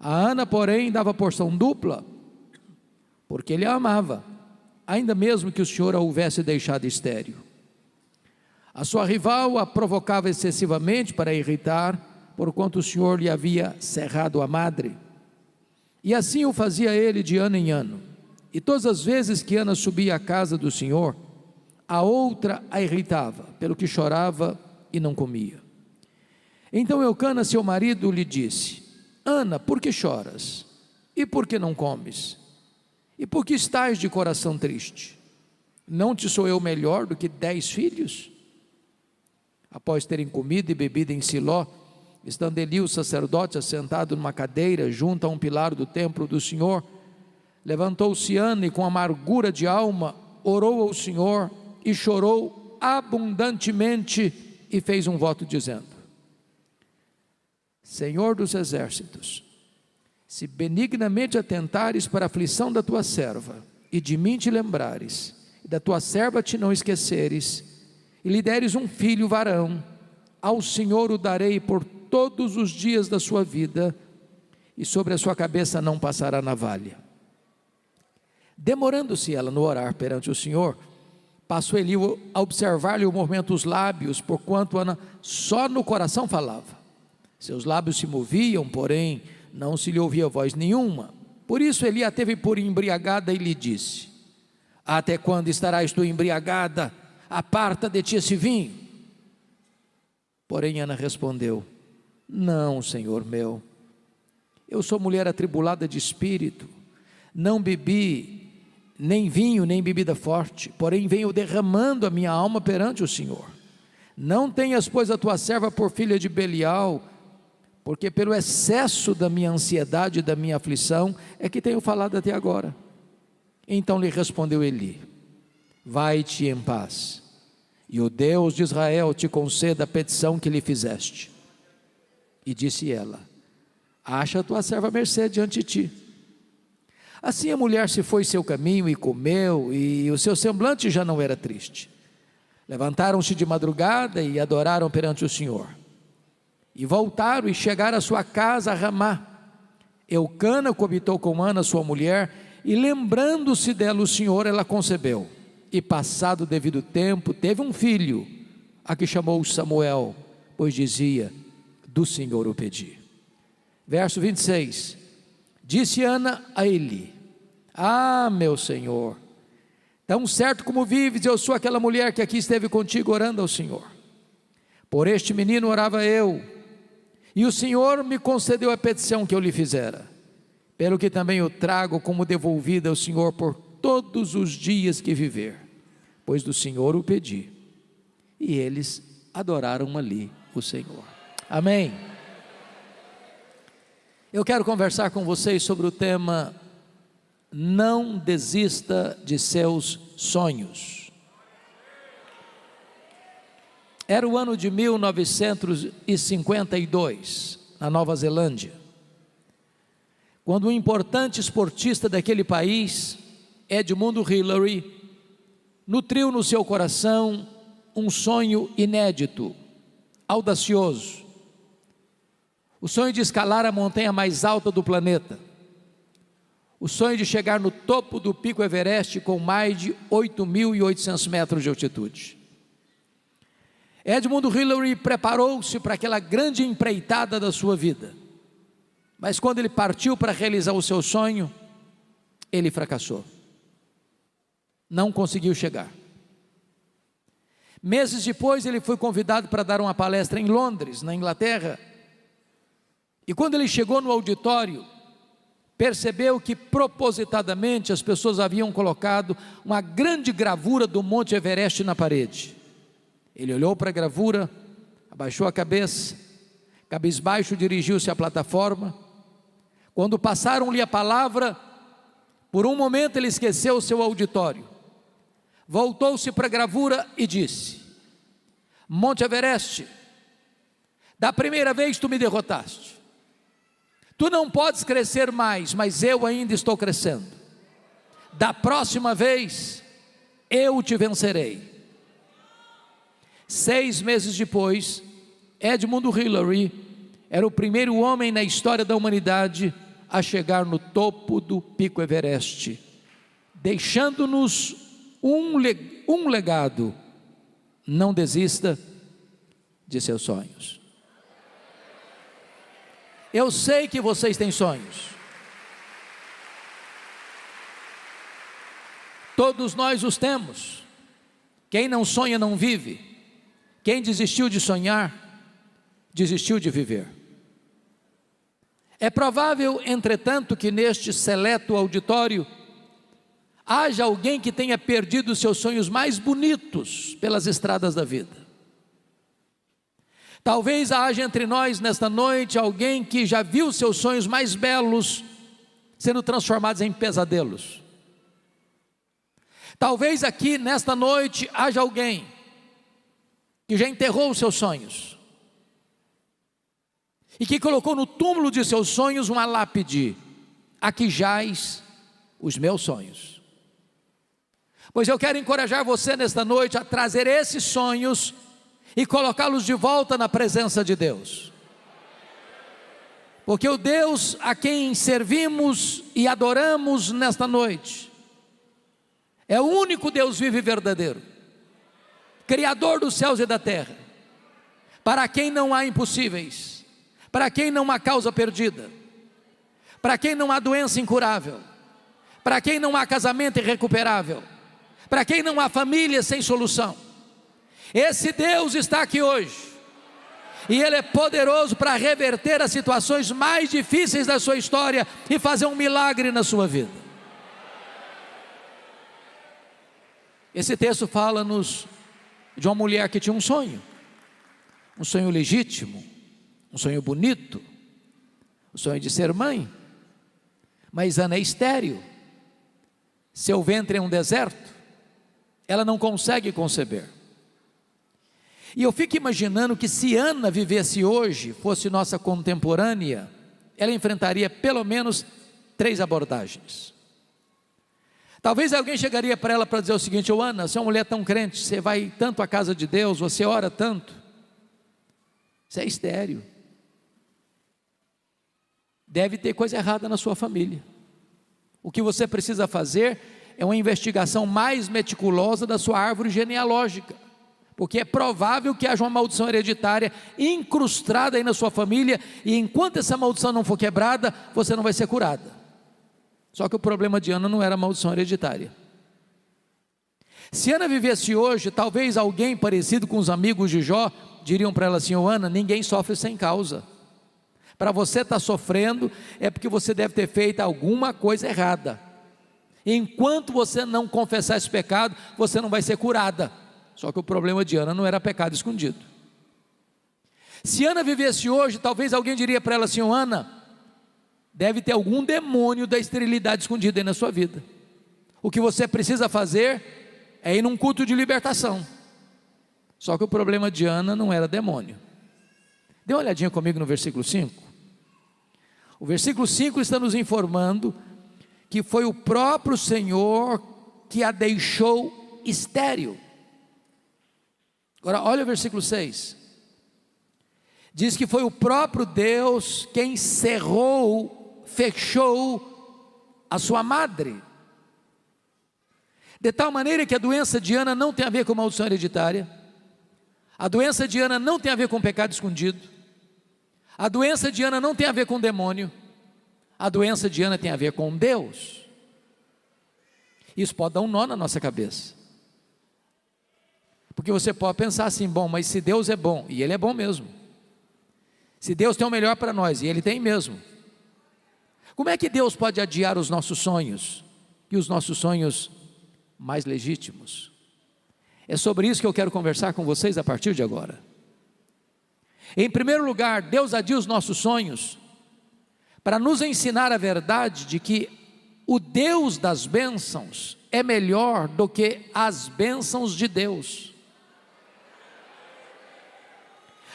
A Ana, porém, dava porção dupla, porque ele a amava, ainda mesmo que o Senhor a houvesse deixado estéril. A sua rival a provocava excessivamente para irritar, porquanto o Senhor lhe havia cerrado a madre. E assim o fazia ele de ano em ano. E todas as vezes que Ana subia à casa do Senhor, a outra a irritava, pelo que chorava e não comia. Então Eucana, seu marido, lhe disse: Ana, por que choras? E por que não comes? E por que estás de coração triste? Não te sou eu melhor do que 10 filhos? Após terem comido e bebido em Siló, estando Eli o sacerdote assentado numa cadeira junto a um pilar do templo do Senhor, levantou-se Ana e com amargura de alma orou ao Senhor e chorou abundantemente e fez um voto dizendo: Senhor dos exércitos, se benignamente atentares para a aflição da tua serva e de mim te lembrares, e da tua serva te não esqueceres, e lhe deres um filho varão, ao Senhor o darei por todos os dias da sua vida, e sobre a sua cabeça não passará navalha. Demorando-se ela no orar perante o Senhor, passou Eli a observar-lhe o movimento dos lábios, porquanto Ana só no coração falava. Seus lábios se moviam, porém não se lhe ouvia voz nenhuma. Por isso Eli a teve por embriagada e lhe disse: Até quando estarás tu embriagada? Aparta de ti esse vinho. Porém Ana respondeu: Não, Senhor meu, eu sou mulher atribulada de espírito, não bebi nem vinho, nem bebida forte, porém venho derramando a minha alma perante o Senhor. Não tenhas, pois, a tua serva por filha de Belial, porque pelo excesso da minha ansiedade e da minha aflição é que tenho falado até agora. Então lhe respondeu Eli: Vai-te em paz, e o Deus de Israel te conceda a petição que lhe fizeste. E disse ela: Acha a tua serva mercê diante de ti. Assim a mulher se foi seu caminho e comeu, e o seu semblante já não era triste. Levantaram-se de madrugada e adoraram perante o Senhor. E voltaram e chegaram à sua casa a Ramá. Eucana coabitou com Ana, sua mulher, e lembrando-se dela o Senhor, ela concebeu. E passado o devido tempo, teve um filho, a que chamou Samuel, pois dizia: Do Senhor o pedi. Verso 26. Disse Ana a Eli: Ah, meu Senhor, tão certo como vives, eu sou aquela mulher que aqui esteve contigo orando ao Senhor. Por este menino orava eu, e o Senhor me concedeu a petição que eu lhe fizera, pelo que também o trago como devolvida ao Senhor por todos os dias que viver, pois do Senhor o pedi. E eles adoraram ali o Senhor. Amém. Eu quero conversar com vocês sobre o tema: não desista de seus sonhos. Era o ano de 1952, na Nova Zelândia, quando um importante esportista daquele país, Edmund Hillary, nutriu no seu coração um sonho inédito, audacioso. O sonho de escalar a montanha mais alta do planeta. O sonho de chegar no topo do pico Everest com mais de 8.800 metros de altitude. Edmund Hillary preparou-se para aquela grande empreitada da sua vida. Mas quando ele partiu para realizar o seu sonho, ele fracassou. Não conseguiu chegar. Meses depois ele foi convidado para dar uma palestra em Londres, na Inglaterra. E quando ele chegou no auditório, percebeu que propositadamente as pessoas haviam colocado uma grande gravura do Monte Everest na parede. Ele olhou para a gravura, abaixou a cabeça, cabisbaixo dirigiu-se à plataforma. Quando passaram-lhe a palavra, por um momento ele esqueceu o seu auditório. Voltou-se para a gravura e disse: Monte Everest, da primeira vez tu me derrotaste. Tu não podes crescer mais, mas eu ainda estou crescendo. Da próxima vez, eu te vencerei. 6 meses depois, Edmund Hillary era o primeiro homem na história da humanidade a chegar no topo do Pico Everest, deixando-nos um legado: não desista de seus sonhos. Eu sei que vocês têm sonhos, todos nós os temos. Quem não sonha não vive. Quem desistiu de sonhar, desistiu de viver. É provável, entretanto, que neste seleto auditório haja alguém que tenha perdido os seus sonhos mais bonitos pelas estradas da vida. Talvez haja entre nós nesta noite alguém que já viu seus sonhos mais belos sendo transformados em pesadelos. Talvez aqui nesta noite haja alguém que já enterrou os seus sonhos e que colocou no túmulo de seus sonhos uma lápide: aqui jaz os meus sonhos. Pois eu quero encorajar você nesta noite a trazer esses sonhos e colocá-los de volta na presença de Deus, porque o Deus a quem servimos e adoramos nesta noite é o único Deus vivo e verdadeiro, Criador dos céus e da terra, para quem não há impossíveis, para quem não há causa perdida, para quem não há doença incurável, para quem não há casamento irrecuperável, para quem não há família sem solução. Esse Deus está aqui hoje, e Ele é poderoso para reverter as situações mais difíceis da sua história e fazer um milagre na sua vida. Esse texto fala-nos de uma mulher que tinha um sonho legítimo, um sonho bonito, o sonho de ser mãe. Mas Ana é estéril, seu ventre é um deserto, ela não consegue conceber. E eu fico imaginando que se Ana vivesse hoje, fosse nossa contemporânea, ela enfrentaria pelo menos 3 abordagens. Talvez alguém chegaria para ela para dizer o seguinte: ô Ana, você é uma mulher tão crente, você vai tanto à casa de Deus, você ora tanto, você é estéril, deve ter coisa errada na sua família. O que você precisa fazer é uma investigação mais meticulosa da sua árvore genealógica, porque é provável que haja uma maldição hereditária incrustada aí na sua família, e enquanto essa maldição não for quebrada, você não vai ser curada. Só que o problema de Ana não era a maldição hereditária. Se Ana vivesse hoje, talvez alguém parecido com os amigos de Jó diriam para ela assim: ô Ana, ninguém sofre sem causa. Para você estar sofrendo é porque você deve ter feito alguma coisa errada. Enquanto você não confessar esse pecado, você não vai ser curada. Só que o problema de Ana não era pecado escondido. Se Ana vivesse hoje, talvez alguém diria para ela assim: ô Ana, deve ter algum demônio da esterilidade escondido aí na sua vida. O que você precisa fazer é ir num culto de libertação. Só que o problema de Ana não era demônio. Dê uma olhadinha comigo no versículo 5. O versículo 5 está nos informando que foi o próprio Senhor que a deixou estéril. Agora olha o versículo 6. Diz que foi o próprio Deus quem fechou a sua madre, de tal maneira que a doença de Ana não tem a ver com maldição hereditária, a doença de Ana não tem a ver com pecado escondido, a doença de Ana não tem a ver com demônio, a doença de Ana tem a ver com Deus. Isso pode dar um nó na nossa cabeça, porque você pode pensar assim: bom, mas se Deus é bom, e Ele é bom mesmo, se Deus tem o melhor para nós, e Ele tem mesmo, como é que Deus pode adiar os nossos sonhos, e os nossos sonhos mais legítimos? É sobre isso que eu quero conversar com vocês a partir de agora. Em primeiro lugar, Deus adia os nossos sonhos para nos ensinar a verdade de que o Deus das bênçãos é melhor do que as bênçãos de Deus.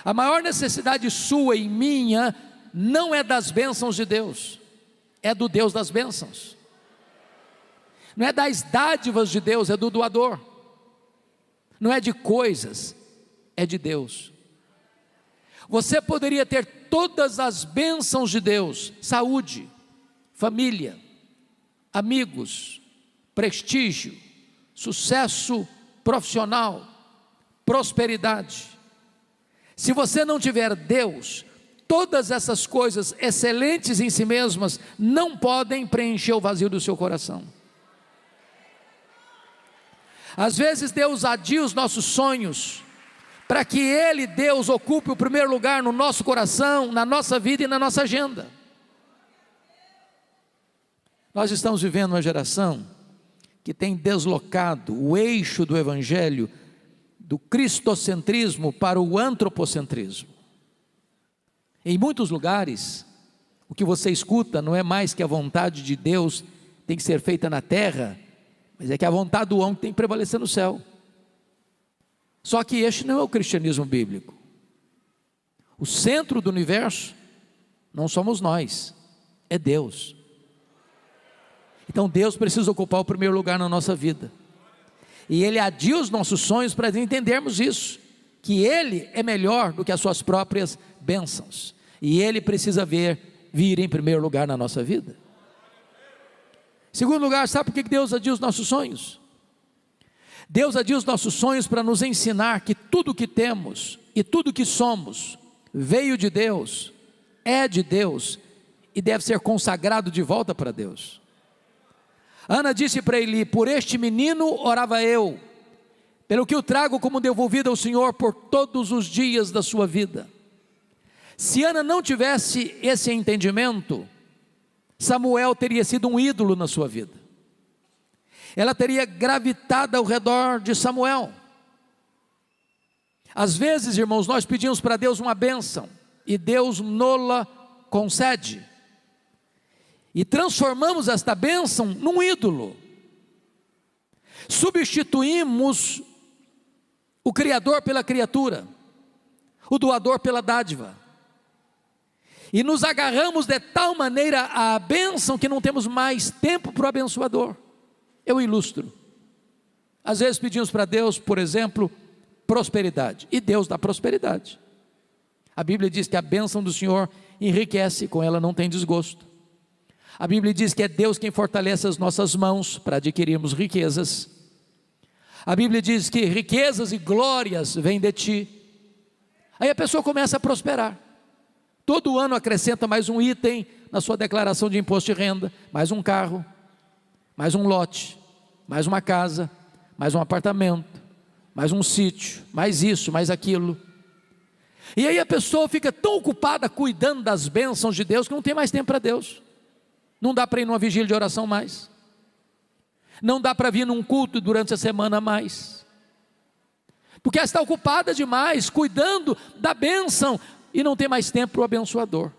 A maior necessidade sua e minha não é das bênçãos de Deus, é do Deus das bênçãos. Não é das dádivas de Deus, é do doador. Não é de coisas, é de Deus. Você poderia ter todas as bênçãos de Deus: saúde, família, amigos, prestígio, sucesso profissional, prosperidade. Se você não tiver Deus, todas essas coisas excelentes em si mesmas não podem preencher o vazio do seu coração. Às vezes Deus adia os nossos sonhos, para que Ele, Deus, ocupe o primeiro lugar no nosso coração, na nossa vida e na nossa agenda. Nós estamos vivendo uma geração que tem deslocado o eixo do Evangelho do cristocentrismo para o antropocentrismo. Em muitos lugares, o que você escuta não é mais que a vontade de Deus tem que ser feita na terra, mas é que a vontade do homem tem que prevalecer no céu. Só que este não é o cristianismo bíblico. O centro do universo não somos nós, é Deus. Então Deus precisa ocupar o primeiro lugar na nossa vida. E Ele adia os nossos sonhos para entendermos isso, que Ele é melhor do que as suas próprias bênçãos. E Ele precisa vir em primeiro lugar na nossa vida. Em segundo lugar, sabe por que Deus adia os nossos sonhos? Deus adia os nossos sonhos para nos ensinar que tudo que temos e tudo que somos veio de Deus, é de Deus e deve ser consagrado de volta para Deus. Ana disse para Eli: por este menino orava eu, pelo que o trago como devolvido ao Senhor por todos os dias da sua vida. Se Ana não tivesse esse entendimento, Samuel teria sido um ídolo na sua vida. Ela teria gravitado ao redor de Samuel. Às vezes, irmãos, nós pedimos para Deus uma bênção e Deus nola concede. E transformamos esta bênção num ídolo. Substituímos o Criador pela criatura, o doador pela dádiva. E nos agarramos de tal maneira à bênção que não temos mais tempo para o abençoador. Eu ilustro. Às vezes pedimos para Deus, por exemplo, prosperidade. E Deus dá prosperidade. A Bíblia diz que a bênção do Senhor enriquece, com ela não tem desgosto. A Bíblia diz que é Deus quem fortalece as nossas mãos para adquirirmos riquezas. A Bíblia diz que riquezas e glórias vêm de ti. Aí a pessoa começa a prosperar. Todo ano acrescenta mais um item na sua declaração de imposto de renda, mais um carro, mais um lote, mais uma casa, mais um apartamento, mais um sítio, mais isso, mais aquilo. E aí a pessoa fica tão ocupada cuidando das bênçãos de Deus que não tem mais tempo para Deus. Não dá para ir numa vigília de oração mais. Não dá para vir num culto durante a semana mais. Porque ela está ocupada demais, cuidando da bênção, e não tem mais tempo para o abençoador.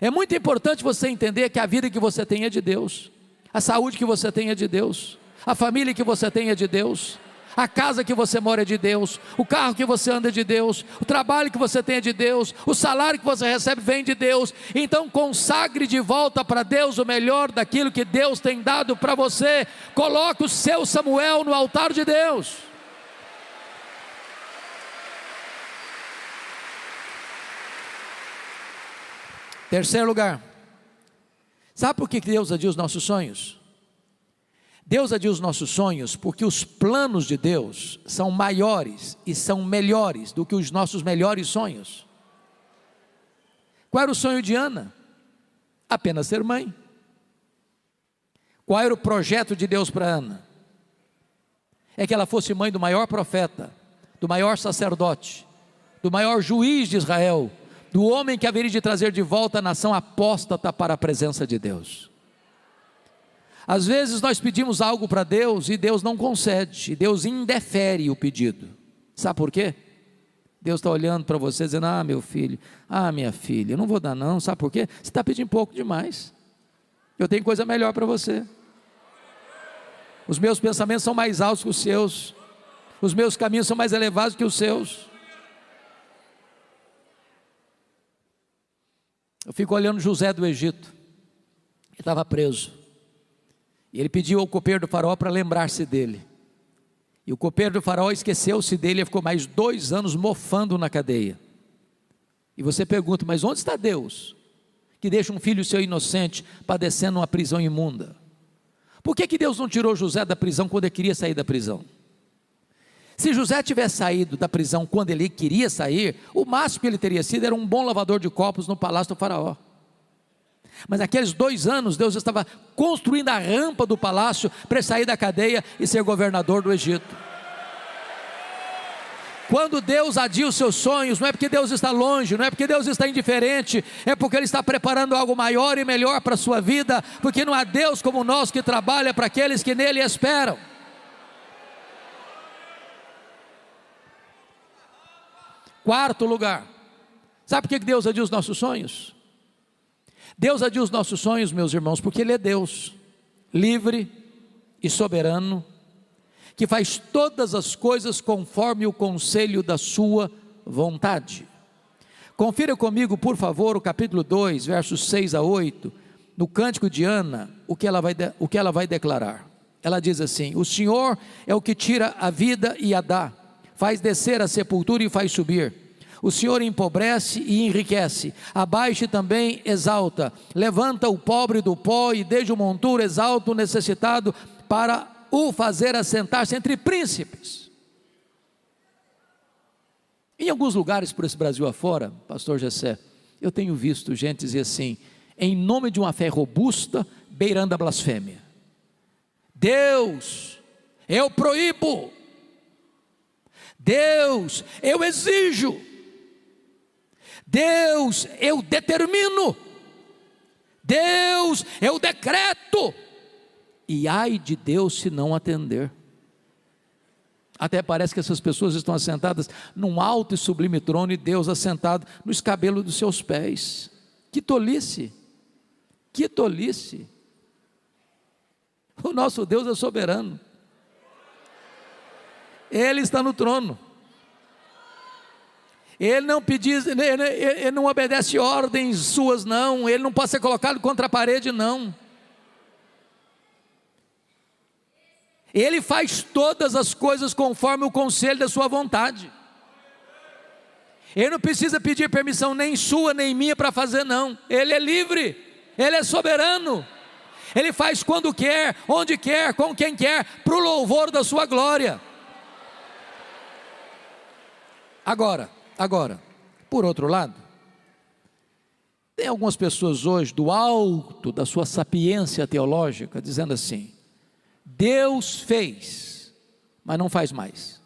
É muito importante você entender que a vida que você tem é de Deus. A saúde que você tem é de Deus. A família que você tem é de Deus. A casa que você mora é de Deus, o carro que você anda é de Deus, o trabalho que você tem é de Deus, o salário que você recebe vem de Deus. Então consagre de volta para Deus o melhor daquilo que Deus tem dado para você. Coloque o seu Samuel no altar de Deus. Terceiro lugar, sabe por que Deus adia os nossos sonhos? Deus adia os nossos sonhos porque os planos de Deus são maiores e são melhores do que os nossos melhores sonhos. Qual era o sonho de Ana? Apenas ser mãe. Qual era o projeto de Deus para Ana? É que ela fosse mãe do maior profeta, do maior sacerdote, do maior juiz de Israel, do homem que haveria de trazer de volta a nação apóstata para a presença de Deus. Às vezes nós pedimos algo para Deus e Deus não concede, e Deus indefere o pedido. Sabe por quê? Deus está olhando para você dizendo: ah, meu filho, ah, minha filha, eu não vou dar não. Sabe por quê? Você está pedindo pouco demais. Eu tenho coisa melhor para você. Os meus pensamentos são mais altos que os seus, os meus caminhos são mais elevados que os seus. Eu fico olhando José do Egito. Ele estava preso. E ele pediu ao copeiro do faraó para lembrar-se dele. E o copeiro do faraó esqueceu-se dele e ficou mais 2 anos mofando na cadeia. E você pergunta: mas onde está Deus? que deixa um filho seu inocente padecendo uma prisão imunda? Por que Deus não tirou José da prisão quando ele queria sair da prisão? Se José tivesse saído da prisão quando ele queria sair, o máximo que ele teria sido era um bom lavador de copos no palácio do faraó. Mas naqueles 2 anos, Deus estava construindo a rampa do palácio para sair da cadeia e ser governador do Egito. Quando Deus adia os seus sonhos, não é porque Deus está longe, não é porque Deus está indiferente, é porque Ele está preparando algo maior e melhor para a sua vida, porque não há Deus como nós que trabalha para aqueles que nele esperam. Quarto lugar, sabe por que Deus adia os nossos sonhos? Deus adia os nossos sonhos, meus irmãos, porque Ele é Deus, livre e soberano, que faz todas as coisas conforme o conselho da sua vontade. Confira comigo, por favor, o capítulo 2, versos 6 a 8, no cântico de Ana, o que ela vai declarar. Ela diz assim: o Senhor é o que tira a vida e a dá, faz descer a sepultura e faz subir. O Senhor empobrece e enriquece, abaixa e também exalta, levanta o pobre do pó e desde o monturo exalta o necessitado para o fazer assentar-se entre príncipes. Em alguns lugares por esse Brasil afora, pastor Gessé, eu tenho visto gente dizer assim, em nome de uma fé robusta, beirando a blasfêmia: Deus, eu proíbo, Deus, eu exijo, Deus, eu determino, Deus, eu decreto, e ai de Deus se não atender. Até parece que essas pessoas estão assentadas num alto e sublime trono, e Deus assentado no escabelo dos seus pés. Que tolice, que tolice. O nosso Deus é soberano, Ele está no trono, Ele não Ele não obedece ordens suas não, Ele não pode ser colocado contra a parede não. Ele faz todas as coisas conforme o conselho da sua vontade. Ele não precisa pedir permissão nem sua nem minha para fazer não. Ele é livre, Ele é soberano. Ele faz quando quer, onde quer, com quem quer, para o louvor da sua glória. Agora, por outro lado, tem algumas pessoas hoje do alto da sua sapiência teológica dizendo assim: Deus fez, mas não faz mais.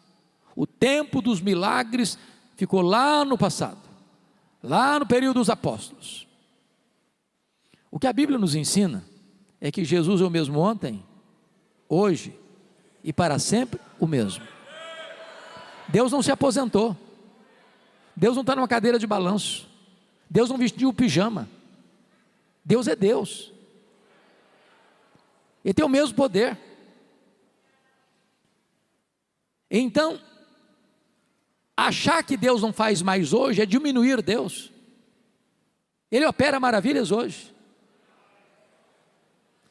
O tempo dos milagres ficou lá no passado, lá no período dos apóstolos. O que a Bíblia nos ensina é que Jesus é o mesmo ontem, hoje e para sempre o mesmo. Deus não se aposentou, Deus não está numa cadeira de balanço, Deus não vestiu o pijama, Deus é Deus, Ele tem o mesmo poder. Então, achar que Deus não faz mais hoje é diminuir Deus. Ele opera maravilhas hoje.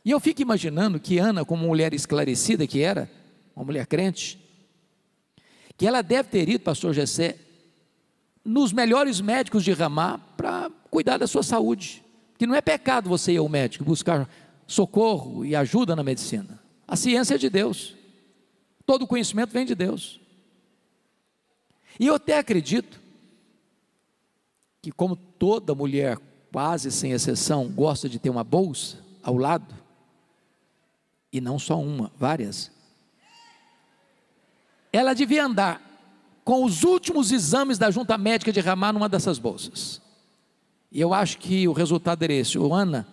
E eu fico imaginando que Ana, como mulher esclarecida que era, uma mulher crente, que ela deve ter ido, pastor Gessé, nos melhores médicos de Ramá para cuidar da sua saúde. Que não é pecado você ir ao médico, buscar socorro e ajuda na medicina. A ciência é de Deus. Todo conhecimento vem de Deus. E eu até acredito que, como toda mulher, quase sem exceção, gosta de ter uma bolsa ao lado, e não só uma, várias, ela devia andar com os últimos exames da junta médica de Ramá numa dessas bolsas. E eu acho que o resultado era esse: Ana,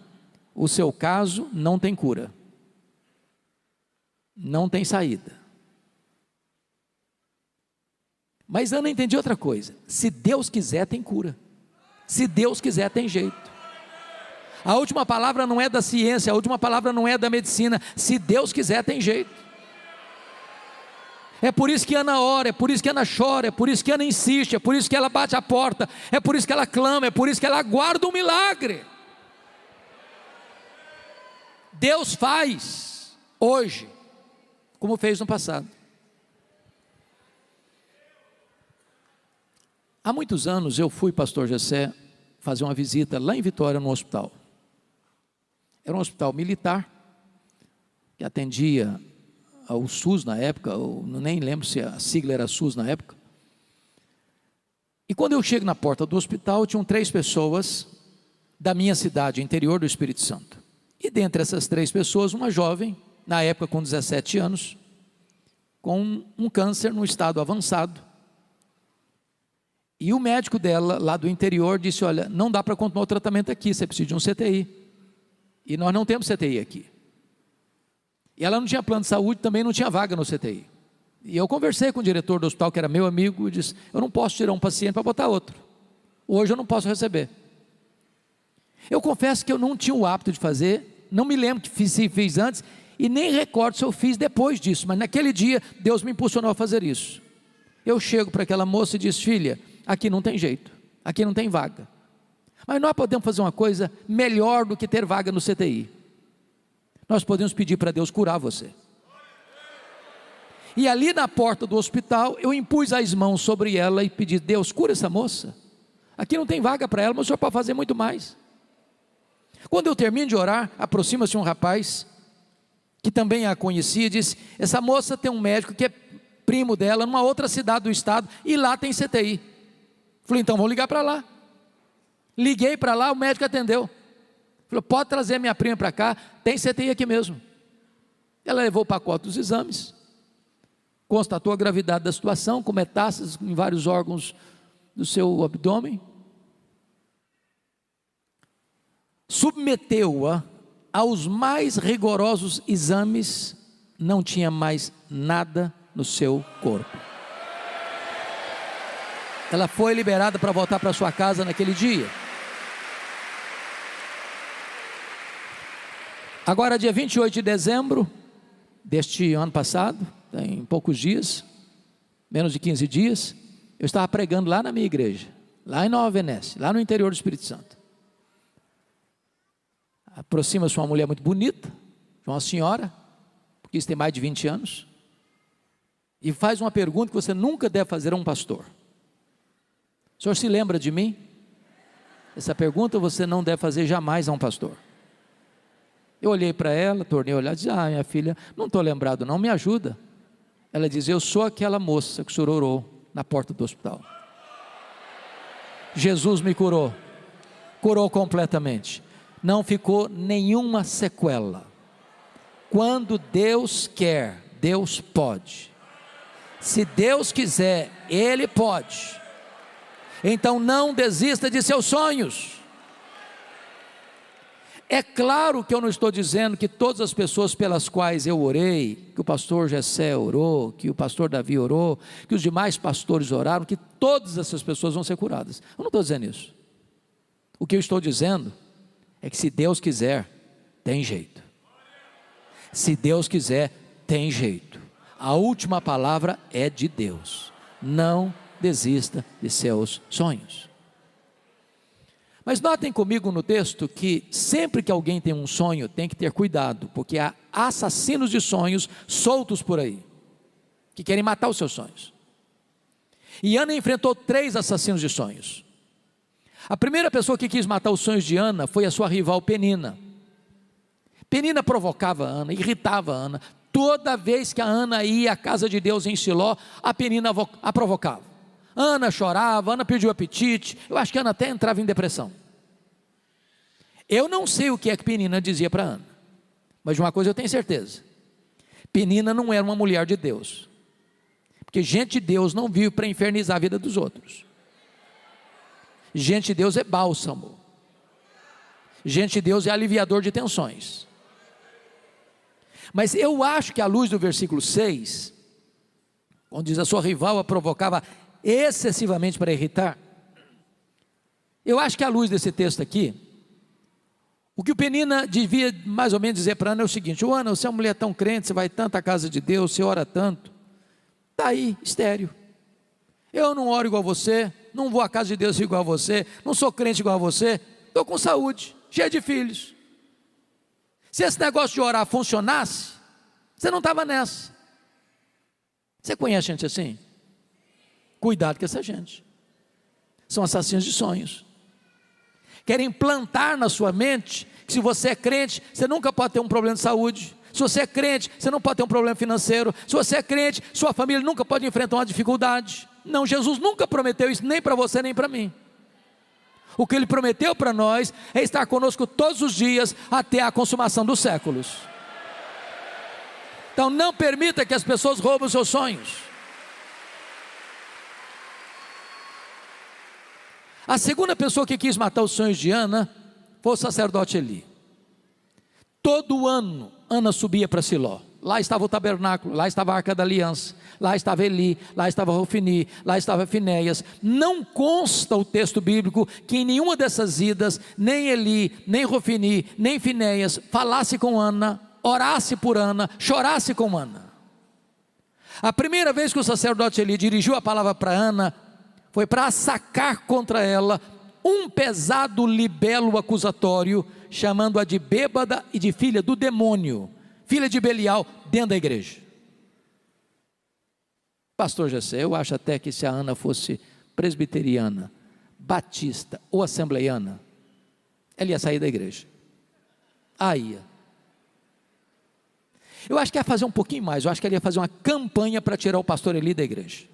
o seu caso não tem cura, não tem saída. Mas Ana entendia outra coisa: se Deus quiser tem cura, se Deus quiser tem jeito. A última palavra não é da ciência, a última palavra não é da medicina. Se Deus quiser tem jeito. É por isso que Ana ora, é por isso que Ana chora, é por isso que Ana insiste, é por isso que ela bate a porta, é por isso que ela clama, é por isso que ela aguarda um milagre. Deus faz hoje como fez no passado. Há muitos anos eu fui, pastor Gessé, fazer uma visita lá em Vitória, no hospital. Era um hospital militar, que atendia ao SUS na época, eu nem lembro se a sigla era SUS na época. E quando eu chego na porta do hospital, tinham 3 pessoas da minha cidade, interior do Espírito Santo. E dentre essas 3 pessoas, uma jovem, na época com 17 anos, com um câncer no estado avançado. E o médico dela, lá do interior, disse: olha, não dá para continuar o tratamento aqui, você precisa de um CTI. E nós não temos CTI aqui. E ela não tinha plano de saúde, também não tinha vaga no CTI. E eu conversei com o diretor do hospital, que era meu amigo, e disse: eu não posso tirar um paciente para botar outro. Hoje eu não posso receber. Eu confesso que eu não tinha o hábito de fazer, não me lembro se fiz antes, e nem recordo se eu fiz depois disso, mas naquele dia Deus me impulsionou a fazer isso. Eu chego para aquela moça e disse: filha, aqui não tem jeito, aqui não tem vaga, mas nós podemos fazer uma coisa melhor do que ter vaga no CTI. Nós podemos pedir para Deus curar você. E ali na porta do hospital, eu impus as mãos sobre ela e pedi: Deus, cura essa moça, aqui não tem vaga para ela, mas o Senhor pode fazer muito mais. Quando eu termino de orar, aproxima-se um rapaz, que também a conhecia, e disse: essa moça tem um médico que é primo dela, numa outra cidade do estado, e lá tem CTI. Falei: então vamos ligar para lá. Liguei para lá, o médico atendeu. Falou: pode trazer minha prima para cá, tem CTI aqui mesmo. Ela levou o pacote dos exames, constatou a gravidade da situação, com metástases em vários órgãos do seu abdômen, submeteu-a aos mais rigorosos exames, não tinha mais nada no seu corpo. Ela foi liberada para voltar para sua casa naquele dia. Agora, dia 28 de dezembro deste ano passado, em poucos dias, menos de 15 dias, eu estava pregando lá na minha igreja, lá em Nova Venécia, lá no interior do Espírito Santo. Aproxima-se uma mulher muito bonita, uma senhora, porque isso tem mais de 20 anos, e faz uma pergunta que você nunca deve fazer a um pastor: o senhor se lembra de mim? Essa pergunta você não deve fazer jamais a um pastor. Eu olhei para ela, tornei a olhar e disse: ah, minha filha, não estou lembrado não, me ajuda. Ela diz: eu sou aquela moça que o senhor orou na porta do hospital. Jesus me curou, curou completamente, não ficou nenhuma sequela. Quando Deus quer, Deus pode. Se Deus quiser, Ele pode. Então não desista de seus sonhos. É claro que eu não estou dizendo que todas as pessoas pelas quais eu orei, que o pastor Jessé orou, que o pastor Davi orou, que os demais pastores oraram, que todas essas pessoas vão ser curadas. Eu não estou dizendo isso. O que eu estou dizendo é que se Deus quiser, tem jeito. Se Deus quiser, tem jeito. A última palavra é de Deus. Não desista de seus sonhos. Mas notem comigo no texto que sempre que alguém tem um sonho, tem que ter cuidado, porque há assassinos de sonhos soltos por aí, que querem matar os seus sonhos. E Ana enfrentou 3 assassinos de sonhos. A primeira pessoa que quis matar os sonhos de Ana foi a sua rival Penina. Penina provocava a Ana, irritava a Ana. Toda vez que a Ana ia à casa de Deus em Siló, a Penina a provocava. Ana chorava, Ana perdia o apetite. Eu acho que Ana até entrava em depressão. Eu não sei o que é que Penina dizia para Ana, mas de uma coisa eu tenho certeza: Penina não era uma mulher de Deus, porque gente de Deus não vive para infernizar a vida dos outros. Gente de Deus é bálsamo. Gente de Deus é aliviador de tensões. Mas eu acho que à luz do versículo 6, onde diz: a sua rival a provocava excessivamente para irritar, eu acho que à luz desse texto aqui, o que o Penina devia mais ou menos dizer para Ana é o seguinte: ô Ana, você é uma mulher tão crente, você vai tanto à casa de Deus, você ora tanto, está aí, estéril. Eu não oro igual a você, não vou à casa de Deus igual a você, não sou crente igual a você, estou com saúde, cheio de filhos. Se esse negócio de orar funcionasse, você não estava nessa. Você conhece gente assim? Cuidado com essa gente. São assassinos de sonhos. querem implantar na sua mente que se você é crente, você nunca pode ter um problema de saúde. Se você é crente, você não pode ter um problema financeiro. Se você é crente, sua família nunca pode enfrentar uma dificuldade. Não, Jesus nunca prometeu isso, nem para você, nem para mim. O que Ele prometeu para nós é estar conosco todos os dias, até a consumação dos séculos. Então não permita que as pessoas roubem os seus sonhos. A segunda pessoa que quis matar os sonhos de Ana foi o sacerdote Eli. Todo ano Ana subia para Siló. Lá estava o tabernáculo, lá estava a Arca da Aliança, lá estava Eli, lá estava Ofni, lá estava Finéias. Não consta o texto bíblico que em nenhuma dessas idas, nem Eli, nem Ofni, nem Finéias falasse com Ana, orasse por Ana, chorasse com Ana. A primeira vez que o sacerdote Eli dirigiu a palavra para Ana, foi para sacar contra ela um pesado libelo acusatório, chamando-a de bêbada e de filha do demônio, filha de Belial, dentro da igreja. Pastor Jessé, eu acho até que se a Ana fosse presbiteriana, batista ou assembleiana, ela ia sair da igreja. Ia. Eu acho que ia fazer um pouquinho mais, eu acho que ela ia fazer uma campanha para tirar o pastor Eli da igreja.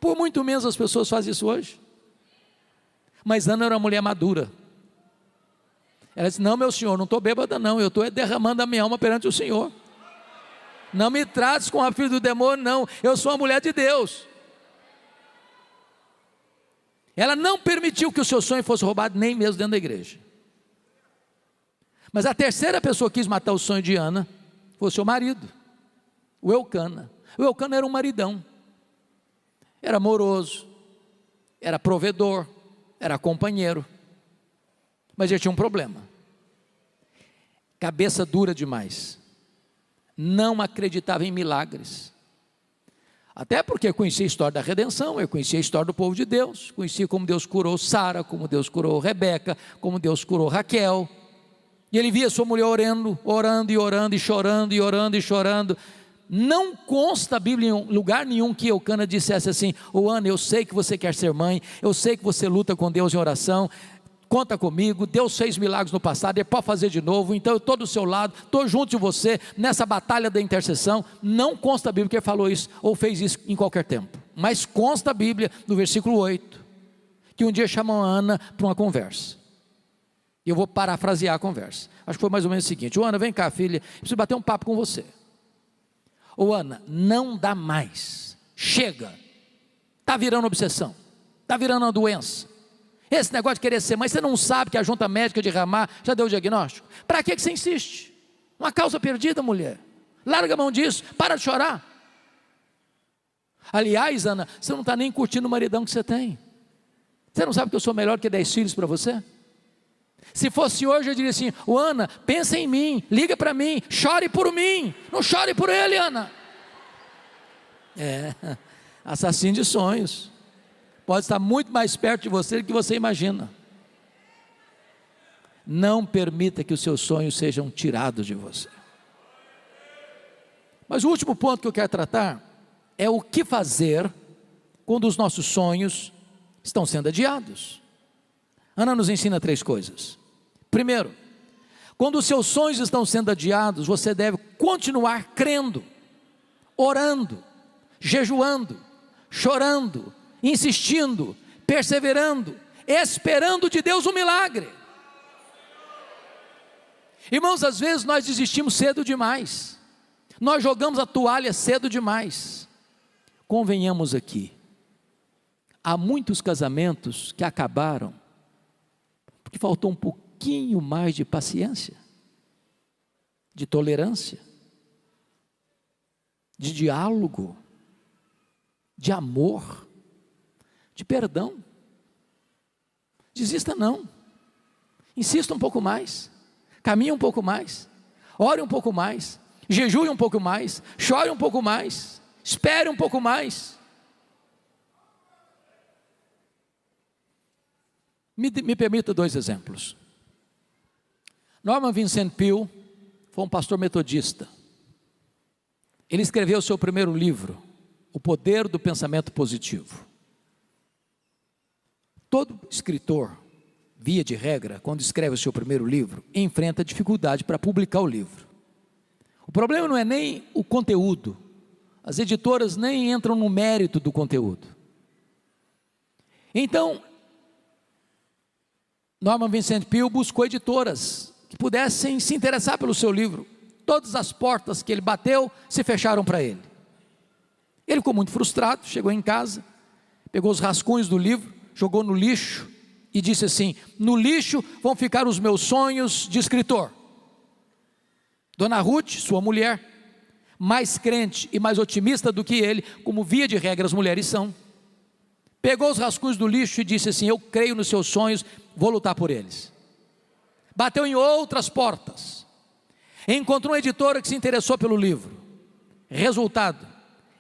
Por muito menos as pessoas fazem isso hoje. Mas Ana era uma mulher madura. Ela disse: não, meu senhor, não estou bêbada não, eu estou derramando a minha alma perante o Senhor. Não me trates como a filha do demônio, não, eu sou uma mulher de Deus. Ela não permitiu que o seu sonho fosse roubado, nem mesmo dentro da igreja. Mas a terceira pessoa que quis matar o sonho de Ana foi o seu marido, o Eucana. O Eucana era um maridão, era amoroso, era provedor, era companheiro, mas ele tinha um problema: cabeça dura demais, não acreditava em milagres, até porque conhecia a história da redenção, eu conhecia a história do povo de Deus, conhecia como Deus curou Sara, como Deus curou Rebeca, como Deus curou Raquel, e ele via sua mulher orando e chorando, e orando e chorando. Não consta a Bíblia em lugar nenhum que Eucana dissesse assim: Ana, eu sei que você quer ser mãe, eu sei que você luta com Deus em oração, conta comigo, Deus fez milagres no passado, Ele pode fazer de novo, então eu estou do seu lado, estou junto de você, nessa batalha da intercessão. Não consta a Bíblia que ele falou isso, ou fez isso em qualquer tempo, mas consta a Bíblia, no versículo 8, que um dia chamam a Ana para uma conversa, e eu vou parafrasear a conversa, acho que foi mais ou menos o seguinte: Ana, vem cá filha, eu preciso bater um papo com você. Ana, não dá mais, chega, está virando obsessão, está virando uma doença, esse negócio de querer ser mãe, você não sabe que a junta médica de Ramá já deu o diagnóstico? Para que você insiste? Uma causa perdida, mulher, larga a mão disso, para de chorar. Aliás, Ana, você não está nem curtindo o maridão que você tem, você não sabe que eu sou melhor que 10 filhos para você? Se fosse hoje eu diria assim: Ana, pensa em mim, liga para mim, chore por mim, não chore por ele, Ana. Assassino de sonhos, pode estar muito mais perto de você do que você imagina. Não permita que os seus sonhos sejam tirados de você. Mas o último ponto que eu quero tratar é o que fazer quando os nossos sonhos estão sendo adiados. Ana nos ensina 3 coisas. Primeiro, quando os seus sonhos estão sendo adiados, você deve continuar crendo, orando, jejuando, chorando, insistindo, perseverando, esperando de Deus um milagre. Irmãos, às vezes nós desistimos cedo demais, nós jogamos a toalha cedo demais. Convenhamos aqui, há muitos casamentos que acabaram porque faltou um pouquinho mais de paciência, de tolerância, de diálogo, de amor, de perdão. Desista não, insista um pouco mais, caminhe um pouco mais, ore um pouco mais, jejue um pouco mais, chore um pouco mais, espere um pouco mais. Me permita 2 exemplos. Norman Vincent Peale foi um pastor metodista. Ele escreveu o seu primeiro livro, O Poder do Pensamento Positivo. Todo escritor, via de regra, quando escreve o seu primeiro livro, enfrenta dificuldade para publicar o livro. O problema não é nem o conteúdo, as editoras nem entram no mérito do conteúdo. Então, Norman Vincent Peale buscou editoras que pudessem se interessar pelo seu livro. Todas as portas que ele bateu se fecharam para ele. Ele ficou muito frustrado, chegou em casa, pegou os rascunhos do livro, jogou no lixo e disse assim: no lixo vão ficar os meus sonhos de escritor. Dona Ruth, sua mulher, mais crente e mais otimista do que ele, como via de regra as mulheres são, pegou os rascunhos do lixo e disse assim: eu creio nos seus sonhos, vou lutar por eles. Bateu em outras portas, encontrou uma editora que se interessou pelo livro. Resultado,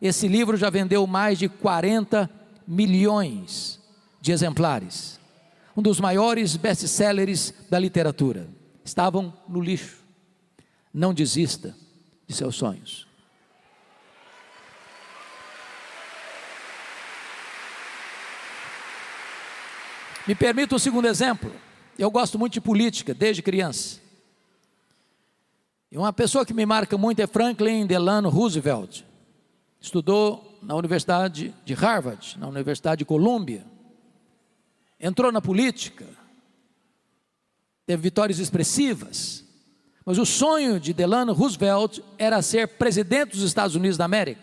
esse livro já vendeu mais de 40 milhões de exemplares, um dos maiores best-sellers da literatura. Estavam no lixo. Não desista de seus sonhos. Me permita um segundo exemplo. Eu gosto muito de política, desde criança. E uma pessoa que me marca muito é Franklin Delano Roosevelt. Estudou na Universidade de Harvard, na Universidade de Colômbia. Entrou na política. Teve vitórias expressivas. Mas o sonho de Delano Roosevelt era ser presidente dos Estados Unidos da América.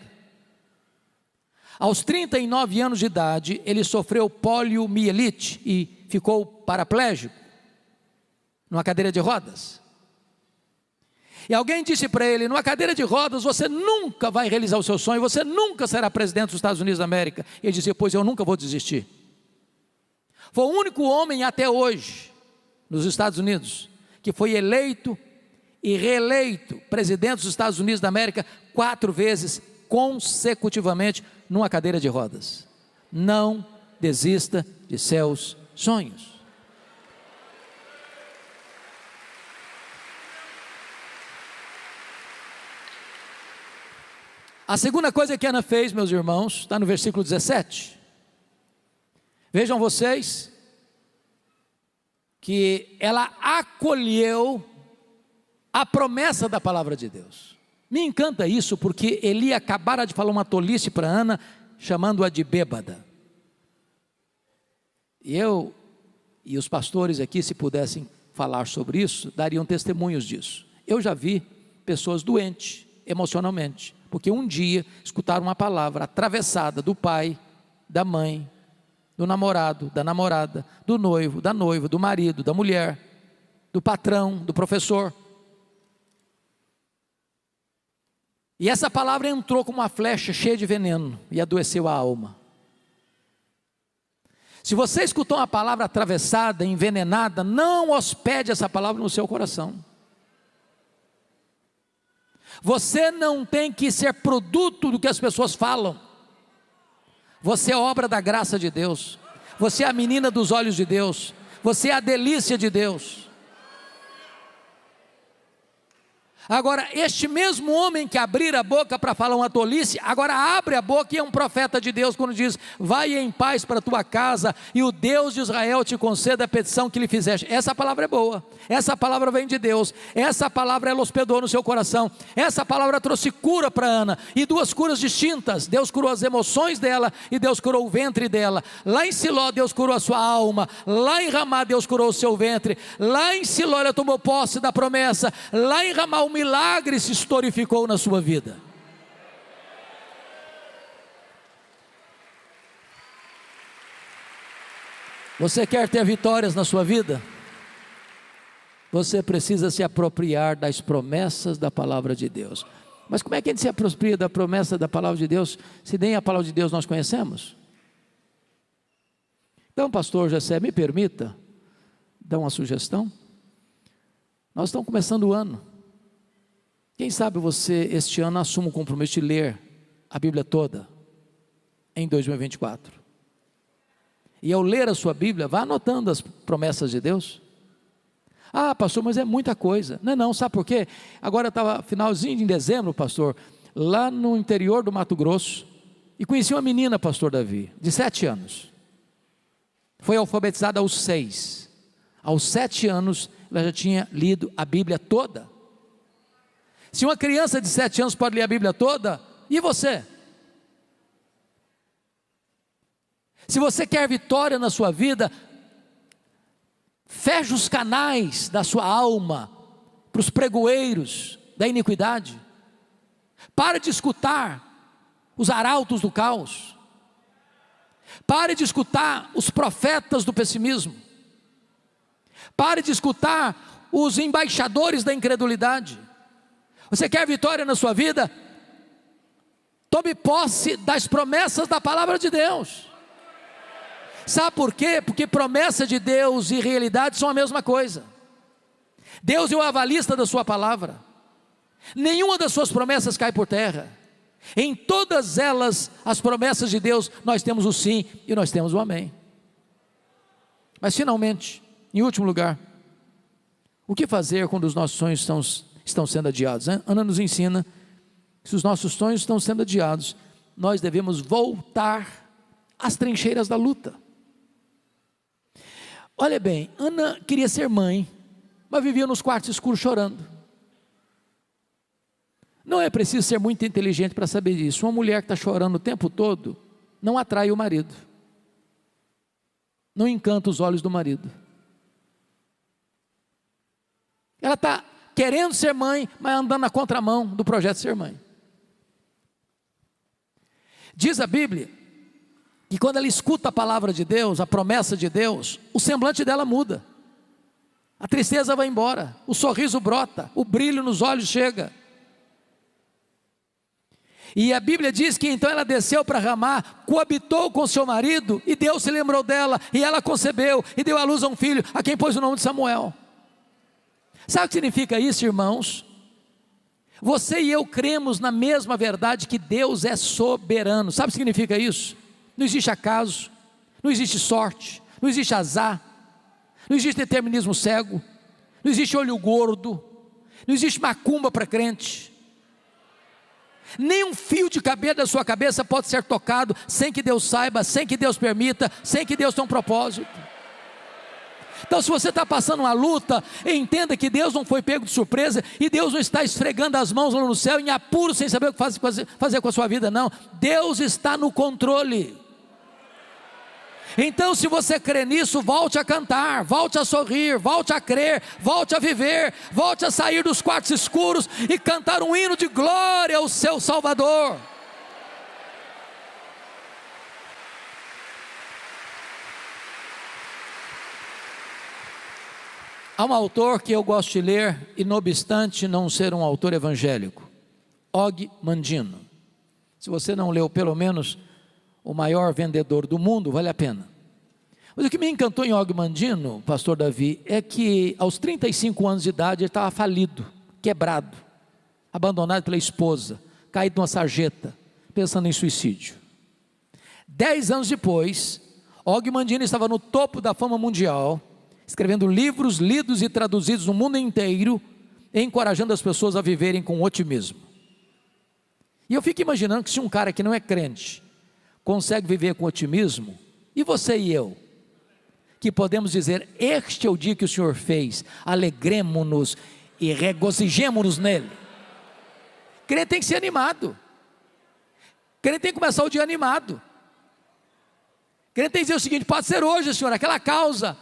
Aos 39 anos de idade, ele sofreu poliomielite e ficou paraplégico, numa cadeira de rodas. E alguém disse para ele: numa cadeira de rodas você nunca vai realizar o seu sonho, você nunca será presidente dos Estados Unidos da América. E ele disse: pois eu nunca vou desistir. Foi o único homem até hoje, nos Estados Unidos, que foi eleito e reeleito presidente dos Estados Unidos da América 4 vezes consecutivamente numa cadeira de rodas. Não desista de seus sonhos. A segunda coisa que Ana fez, meus irmãos, está no versículo 17. Vejam vocês que ela acolheu a promessa da palavra de Deus. Me encanta isso, porque Eli acabara de falar uma tolice para Ana, chamando-a de bêbada. E eu e os pastores aqui, se pudessem falar sobre isso, dariam testemunhos disso. Eu já vi pessoas doentes emocionalmente, porque um dia escutaram uma palavra atravessada do pai, da mãe, do namorado, da namorada, do noivo, da noiva, do marido, da mulher, do patrão, do professor. E essa palavra entrou como uma flecha cheia de veneno e adoeceu a alma. Se você escutou uma palavra atravessada, envenenada, não hospede essa palavra no seu coração. Você não tem que ser produto do que as pessoas falam. Você é obra da graça de Deus. Você é a menina dos olhos de Deus. Você é a delícia de Deus. Agora, este mesmo homem que abrir a boca para falar uma tolice, agora abre a boca e é um profeta de Deus quando diz: vai em paz para a tua casa e o Deus de Israel te conceda a petição que lhe fizeste. Essa palavra é boa, essa palavra vem de Deus, essa palavra ela hospedou no seu coração, essa palavra trouxe cura para Ana, e 2 curas distintas. Deus curou as emoções dela e Deus curou o ventre dela. Lá em Siló Deus curou a sua alma, lá em Ramá Deus curou o seu ventre, lá em Siló ela tomou posse da promessa, lá em Ramá o milagre se historificou na sua vida. Você quer ter vitórias na sua vida? Você precisa se apropriar das promessas da palavra de Deus. Mas como é que a gente se apropria da promessa da palavra de Deus, se nem a palavra de Deus nós conhecemos? Então, pastor Jessé, me permita dar uma sugestão. Nós estamos começando o ano. Quem sabe você este ano assuma o compromisso de ler a Bíblia toda em 2024. E ao ler a sua Bíblia, vá anotando as promessas de Deus. Ah, pastor, mas é muita coisa. Não, sabe por quê? Agora estava finalzinho de dezembro, pastor, lá no interior do Mato Grosso, e conheci uma menina, pastor Davi, de 7 anos. Foi alfabetizada aos 6. Aos 7 anos, ela já tinha lido a Bíblia toda. Se uma criança de 7 anos pode ler a Bíblia toda, e você? Se você quer vitória na sua vida, feche os canais da sua alma para os pregoeiros da iniquidade. Pare de escutar os arautos do caos. Pare de escutar os profetas do pessimismo. Pare de escutar os embaixadores da incredulidade. Você quer vitória na sua vida? Tome posse das promessas da palavra de Deus. Sabe por quê? Porque promessa de Deus e realidade são a mesma coisa. Deus é o avalista da sua palavra. Nenhuma das suas promessas cai por terra. Em todas elas, as promessas de Deus, nós temos o sim e nós temos o amém. Mas finalmente, em último lugar, o que fazer quando os nossos sonhos estão sendo adiados? Ana nos ensina que se os nossos sonhos estão sendo adiados, nós devemos voltar às trincheiras da luta. Olha bem, Ana queria ser mãe, mas vivia nos quartos escuros chorando. Não é preciso ser muito inteligente para saber disso. Uma mulher que está chorando o tempo todo não atrai o marido, não encanta os olhos do marido. Ela está querendo ser mãe, mas andando na contramão do projeto de ser mãe. Diz a Bíblia que quando ela escuta a palavra de Deus, a promessa de Deus, o semblante dela muda, a tristeza vai embora, o sorriso brota, o brilho nos olhos chega. E a Bíblia diz que então ela desceu para Ramá, coabitou com seu marido, e Deus se lembrou dela, e ela concebeu, e deu à luz a um filho, a quem pôs o nome de Samuel. Sabe o que significa isso, irmãos? Você e eu cremos na mesma verdade, que Deus é soberano. Sabe o que significa isso? Não existe acaso, não existe sorte, não existe azar, não existe determinismo cego, não existe olho gordo, não existe macumba para crente. Nem um fio de cabelo da sua cabeça pode ser tocado sem que Deus saiba, sem que Deus permita, sem que Deus tenha um propósito. Então, se você está passando uma luta, entenda que Deus não foi pego de surpresa, e Deus não está esfregando as mãos lá no céu em apuro, sem saber o que fazer com a sua vida, não. Deus está no controle. Então, se você crê nisso, volte a cantar, volte a sorrir, volte a crer, volte a viver, volte a sair dos quartos escuros e cantar um hino de glória ao seu Salvador. Há um autor que eu gosto de ler, e não obstante não ser um autor evangélico, Og Mandino. Se você não leu pelo menos o maior vendedor do mundo, vale a pena. Mas o que me encantou em Og Mandino, pastor Davi, é que aos 35 anos de idade ele estava falido, quebrado, abandonado pela esposa, caído numa sarjeta, pensando em suicídio. 10 anos depois, Og Mandino estava no topo da fama mundial, escrevendo livros lidos e traduzidos no mundo inteiro, encorajando as pessoas a viverem com otimismo. E eu fico imaginando que se um cara que não é crente consegue viver com otimismo, e você e eu, que podemos dizer: este é o dia que o Senhor fez, alegremo-nos e regozijemo-nos nele. Crente tem que ser animado, crente tem que começar o dia animado, crente tem que dizer o seguinte: pode ser hoje, Senhor, aquela causa,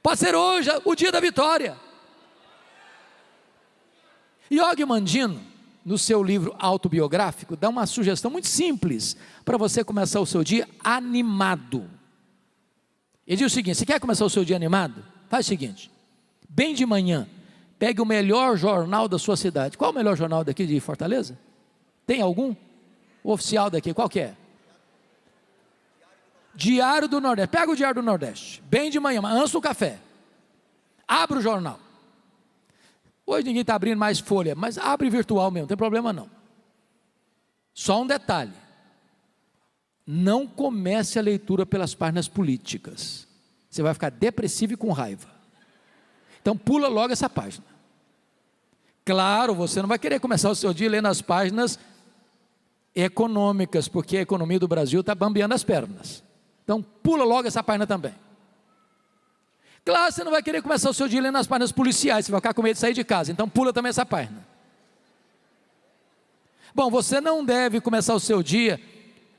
pode ser hoje o dia da vitória. E Og Mandino, no seu livro autobiográfico, dá uma sugestão muito simples para você começar o seu dia animado. Ele diz o seguinte: você quer começar o seu dia animado? Faz o seguinte: bem de manhã, pegue o melhor jornal da sua cidade. Qual é o melhor jornal daqui de Fortaleza? Tem algum? O oficial daqui, qual que é? Diário do Nordeste. Pega o Diário do Nordeste, bem de manhã, antes do café. Abra o jornal. Hoje ninguém está abrindo mais folha, mas abre virtual mesmo, não tem problema não. Só um detalhe: não comece a leitura pelas páginas políticas, você vai ficar depressivo e com raiva. Então pula logo essa página. Claro, você não vai querer começar o seu dia lendo as páginas econômicas, porque a economia do Brasil está bambeando as pernas. Então pula logo essa página também. Claro, você não vai querer começar o seu dia lendo as páginas policiais, você vai ficar com medo de sair de casa, então pula também essa página. Bom, você não deve começar o seu dia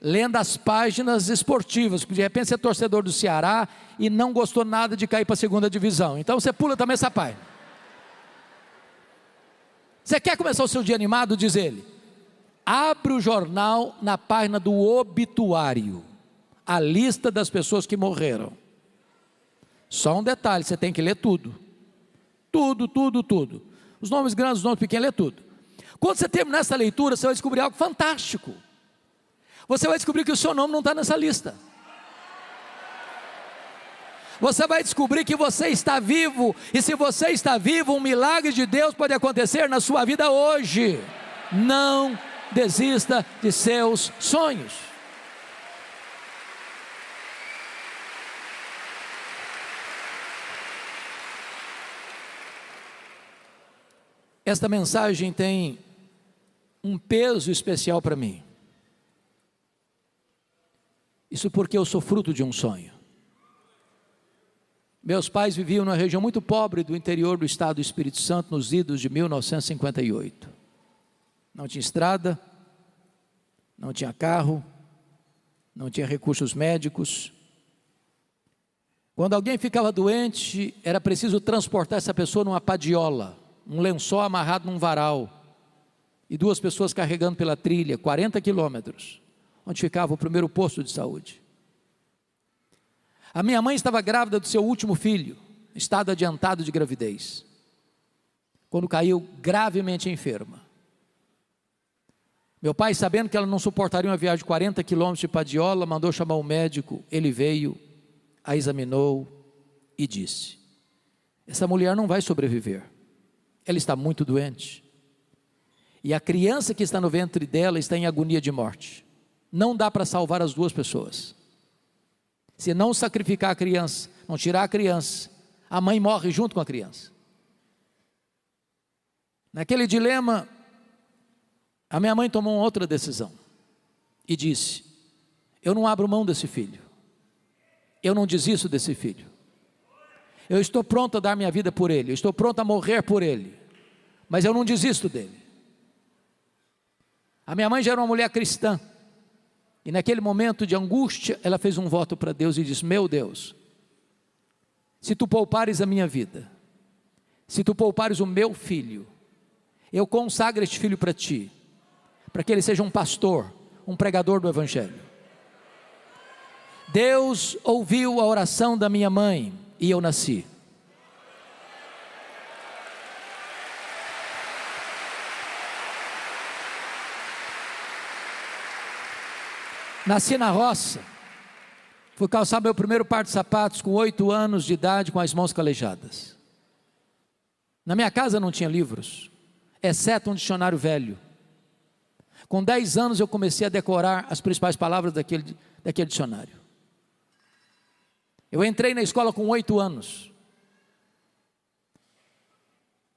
lendo as páginas esportivas, porque de repente você é torcedor do Ceará e não gostou nada de cair para a segunda divisão, então você pula também essa página. Você quer começar o seu dia animado? Diz ele, abre o jornal na página do obituário, a lista das pessoas que morreram. Só um detalhe, você tem que ler tudo. Tudo. Os nomes grandes, os nomes pequenos, lê tudo. Quando você terminar essa leitura, você vai descobrir algo fantástico. Você vai descobrir que o seu nome não está nessa lista. Você vai descobrir que você está vivo. E se você está vivo, um milagre de Deus pode acontecer na sua vida hoje. Não desista de seus sonhos. Esta mensagem tem um peso especial para mim. Isso porque eu sou fruto de um sonho. Meus pais viviam numa região muito pobre do interior do estado do Espírito Santo, nos idos de 1958. Não tinha estrada, não tinha carro, não tinha recursos médicos. Quando alguém ficava doente, era preciso transportar essa pessoa numa padiola, um lençol amarrado num varal, e 2 pessoas carregando pela trilha, 40 quilômetros, onde ficava o primeiro posto de saúde. A minha mãe estava grávida do seu último filho, estado adiantado de gravidez, quando caiu gravemente enferma. Meu pai, sabendo que ela não suportaria uma viagem de 40 quilômetros de padiola, mandou chamar um médico. Ele veio, a examinou e disse: essa mulher não vai sobreviver. Ela está muito doente. E a criança que está no ventre dela está em agonia de morte. Não dá para salvar as 2 pessoas. Se não sacrificar a criança, não tirar a criança, a mãe morre junto com a criança. Naquele dilema, a minha mãe tomou uma outra decisão. E disse: eu não abro mão desse filho. Eu não desisto desse filho. Eu estou pronto a dar minha vida por ele. Eu estou pronto a morrer por ele. Mas eu não desisto dele. A minha mãe já era uma mulher cristã. E naquele momento de angústia, ela fez um voto para Deus e disse: meu Deus, se tu poupares a minha vida, se tu poupares o meu filho, eu consagro este filho para ti, para que ele seja um pastor, um pregador do evangelho. Deus ouviu a oração da minha mãe e eu nasci. Nasci na roça, fui calçar meu primeiro par de sapatos com 8 anos de idade, com as mãos calejadas. Na minha casa não tinha livros, exceto um dicionário velho. Com 10 anos eu comecei a decorar as principais palavras daquele dicionário. Eu entrei na escola com 8 anos.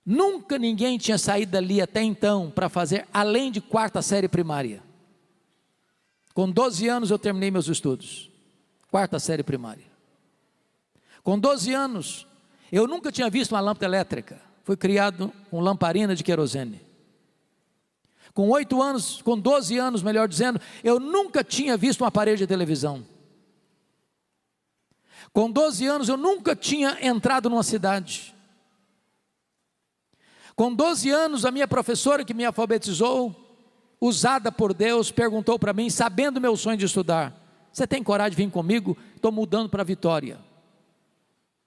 Nunca ninguém tinha saído dali até então para fazer além de 4ª série primária. Com 12 anos eu terminei meus estudos, 4ª série primária. Com 12 anos, eu nunca tinha visto uma lâmpada elétrica. Fui criado com lamparina de querosene. Com 8 anos, com 12 anos, melhor dizendo, eu nunca tinha visto um aparelho de televisão. Com 12 anos, eu nunca tinha entrado numa cidade. Com 12 anos, a minha professora que me alfabetizou, usada por Deus, perguntou para mim, sabendo meu sonho de estudar: você tem coragem de vir comigo? Estou mudando para Vitória.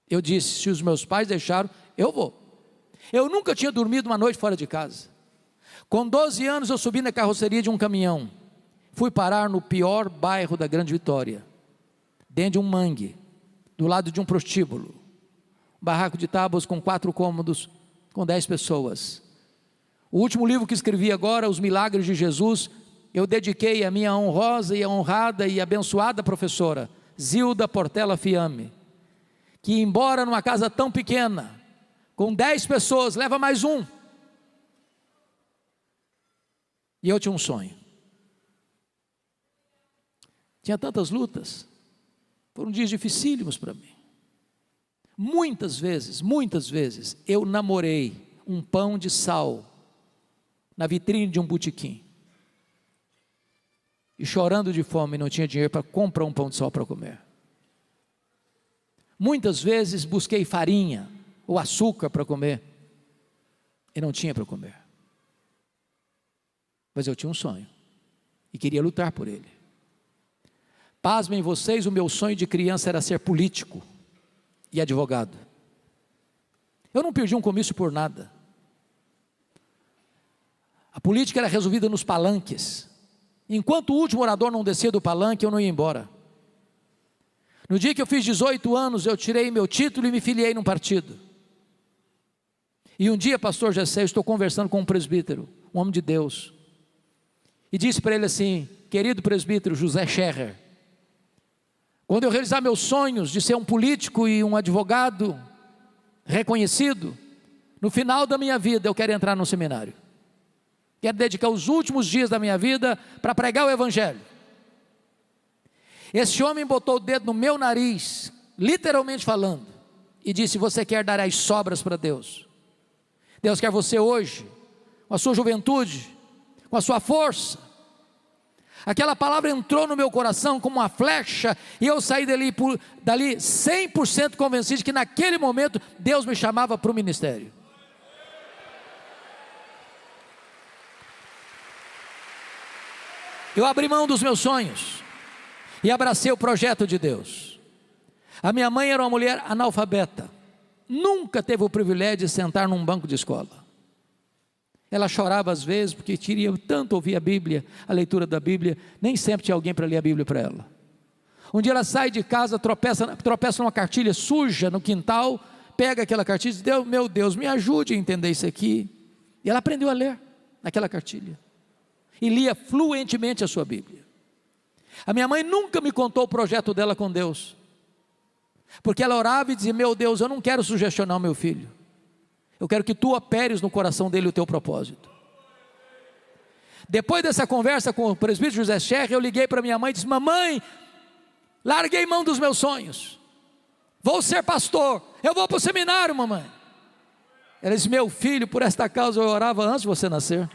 Eu disse: se os meus pais deixaram, eu vou. Eu nunca tinha dormido uma noite fora de casa. Com 12 anos eu subi na carroceria de um caminhão, fui parar no pior bairro da Grande Vitória, dentro de um mangue, do lado de um prostíbulo, um barraco de tábuas com 4 cômodos, com 10 pessoas. O último livro que escrevi agora, Os Milagres de Jesus, eu dediquei à minha honrosa e honrada e abençoada professora, Zilda Portela Fiame, que embora numa casa tão pequena, com 10 pessoas, leva mais um. E eu tinha um sonho. Tinha tantas lutas, foram dias dificílimos para mim. Muitas vezes, eu namorei um pão de sal na vitrine de um botequim. E chorando de fome, não tinha dinheiro para comprar um pão de sal para comer. Muitas vezes busquei farinha ou açúcar para comer e não tinha para comer. Mas eu tinha um sonho e queria lutar por ele. Pasmem vocês, o meu sonho de criança era ser político e advogado. Eu não perdi um comício por nada. A política era resolvida nos palanques. Enquanto o último orador não descia do palanque, eu não ia embora. No dia que eu fiz 18 anos, eu tirei meu título e me filiei num partido. E um dia, pastor Gessé, eu estou conversando com um presbítero, um homem de Deus, e disse para ele assim: querido presbítero José Scherrer, quando eu realizar meus sonhos de ser um político e um advogado reconhecido, no final da minha vida eu quero entrar no seminário. Quero dedicar os últimos dias da minha vida para pregar o evangelho. Esse homem botou o dedo no meu nariz, literalmente falando, e disse: você quer dar as sobras para Deus? Deus quer você hoje, com a sua juventude, com a sua força. Aquela palavra entrou no meu coração como uma flecha, e eu saí dali 100% convencido de que naquele momento Deus me chamava para o ministério. Eu abri mão dos meus sonhos e abracei o projeto de Deus. A minha mãe era uma mulher analfabeta, nunca teve o privilégio de sentar num banco de escola. Ela chorava às vezes porque queria tanto ouvir a Bíblia, a leitura da Bíblia, nem sempre tinha alguém para ler a Bíblia para ela. Um dia ela sai de casa, tropeça numa cartilha suja no quintal, pega aquela cartilha e diz: meu Deus, me ajude a entender isso aqui. E ela aprendeu a ler naquela cartilha e lia fluentemente a sua Bíblia. A minha mãe nunca me contou o projeto dela com Deus, porque ela orava e dizia: meu Deus, eu não quero sugestionar o meu filho, eu quero que tu operes no coração dele o teu propósito. Depois dessa conversa com o presbítero José Scherrer, eu liguei para minha mãe e disse: mamãe, larguei mão dos meus sonhos, vou ser pastor, eu vou para o seminário, mamãe. Ela disse: meu filho, por esta causa eu orava antes de você nascer.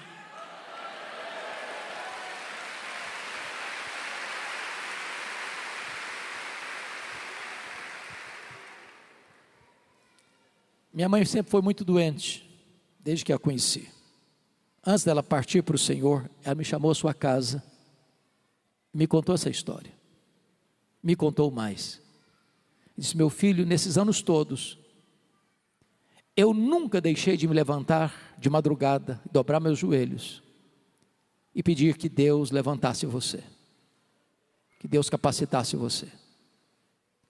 Minha mãe sempre foi muito doente, desde que a conheci. Antes dela partir para o Senhor, ela me chamou à sua casa, me contou essa história, me contou mais. Disse: meu filho, nesses anos todos, eu nunca deixei de me levantar de madrugada, dobrar meus joelhos e pedir que Deus levantasse você, que Deus capacitasse você,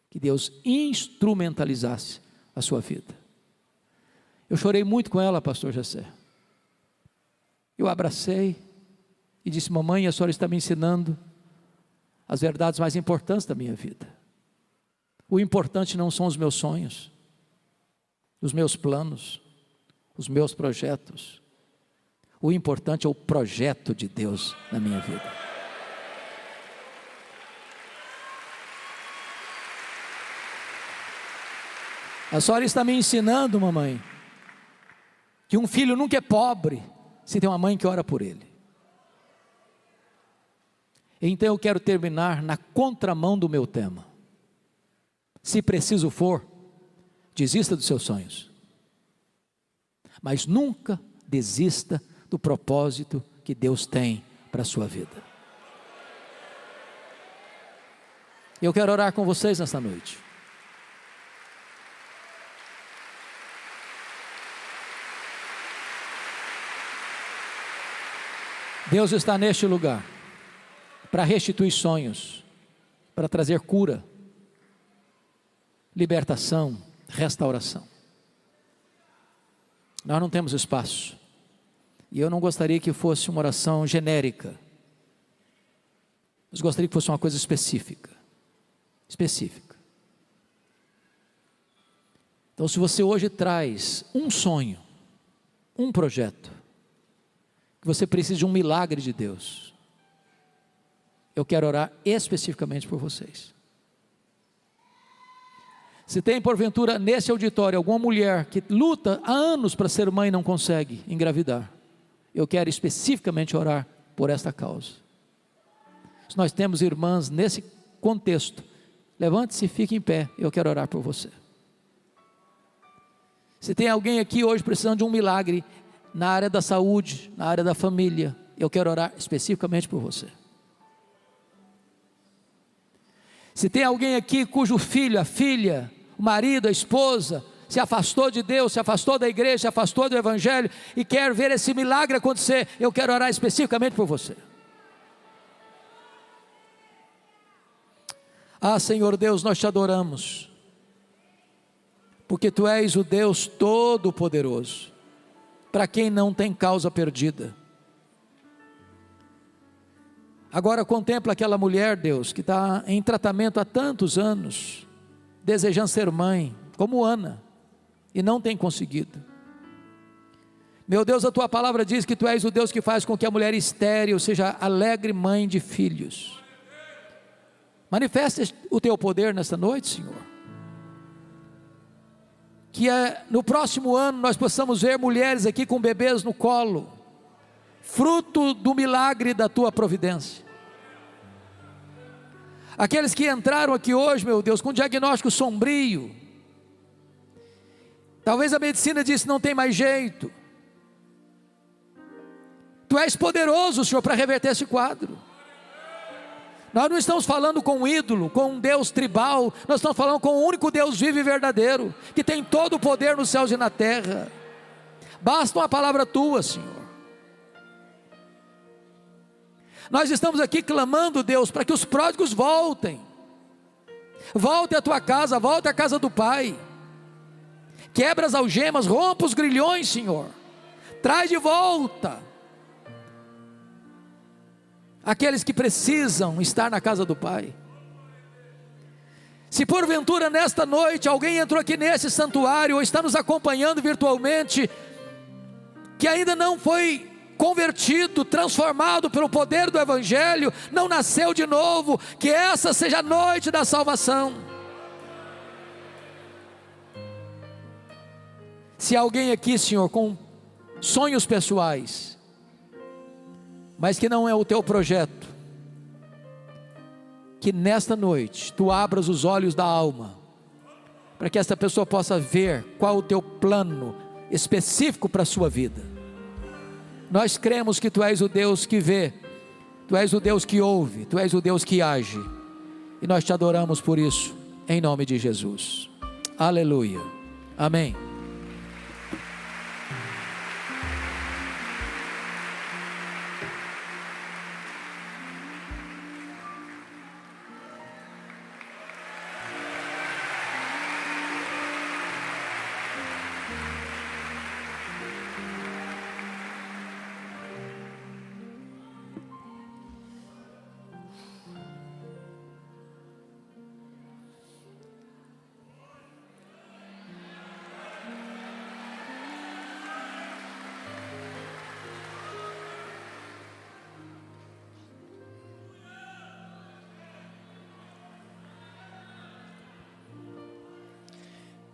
que Deus instrumentalizasse a sua vida. Eu chorei muito com ela, pastor Gessé. Eu abracei e disse: mamãe, a senhora está me ensinando as verdades mais importantes da minha vida. O importante não são os meus sonhos, os meus planos, os meus projetos. O importante é o projeto de Deus na minha vida. A senhora está me ensinando, mamãe, que um filho nunca é pobre se tem uma mãe que ora por ele. Então eu quero terminar na contramão do meu tema. Se preciso for, desista dos seus sonhos, mas nunca desista do propósito que Deus tem para a sua vida. Eu quero orar com vocês nesta noite. Deus está neste lugar para restituir sonhos, para trazer cura, libertação, restauração. Nós não temos espaço, e eu não gostaria que fosse uma oração genérica, mas gostaria que fosse uma coisa específica. Então, se você hoje traz um sonho, um projeto, que você precisa de um milagre de Deus, eu quero orar especificamente por vocês. Se tem porventura nesse auditório alguma mulher que luta há anos para ser mãe e não consegue engravidar, eu quero especificamente orar por esta causa. Se nós temos irmãs nesse contexto, levante-se e fique em pé, eu quero orar por você. Se tem alguém aqui hoje precisando de um milagre na área da saúde, na área da família, eu quero orar especificamente por você. Se tem alguém aqui cujo filho, a filha, o marido, a esposa, se afastou de Deus, se afastou da igreja, se afastou do evangelho e quer ver esse milagre acontecer, eu quero orar especificamente por você. Ah, Senhor Deus, nós te adoramos, porque Tu és o Deus Todo-Poderoso, para quem não tem causa perdida. Agora contempla aquela mulher, Deus, que está em tratamento há tantos anos, desejando ser mãe, como Ana, e não tem conseguido. Meu Deus, a Tua palavra diz que Tu és o Deus que faz com que a mulher estéril seja alegre mãe de filhos. Manifeste o Teu poder nesta noite, Senhor. Que no próximo ano nós possamos ver mulheres aqui com bebês no colo, fruto do milagre da Tua providência. Aqueles que entraram aqui hoje, meu Deus, com um diagnóstico sombrio, talvez a medicina disse não tem mais jeito. Tu és poderoso, Senhor, para reverter esse quadro. Nós não estamos falando com um ídolo, com um Deus tribal, nós estamos falando com o único Deus vivo e verdadeiro, que tem todo o poder nos céus e na terra. Basta uma palavra Tua, Senhor. Nós estamos aqui clamando, Deus, para que os pródigos voltem. Volte à Tua casa, volte à casa do Pai. Quebra as algemas, rompa os grilhões, Senhor. Traz de volta aqueles que precisam estar na casa do Pai. Se porventura nesta noite alguém entrou aqui nesse santuário ou está nos acompanhando virtualmente, que ainda não foi convertido, transformado pelo poder do evangelho, não nasceu de novo, que essa seja a noite da salvação. Se alguém aqui, Senhor, com sonhos pessoais, mas que não é o Teu projeto, que nesta noite Tu abras os olhos da alma, para que essa pessoa possa ver qual o Teu plano específico para a sua vida. Nós cremos que Tu és o Deus que vê, Tu és o Deus que ouve, Tu és o Deus que age, e nós Te adoramos por isso, em nome de Jesus. Aleluia, amém.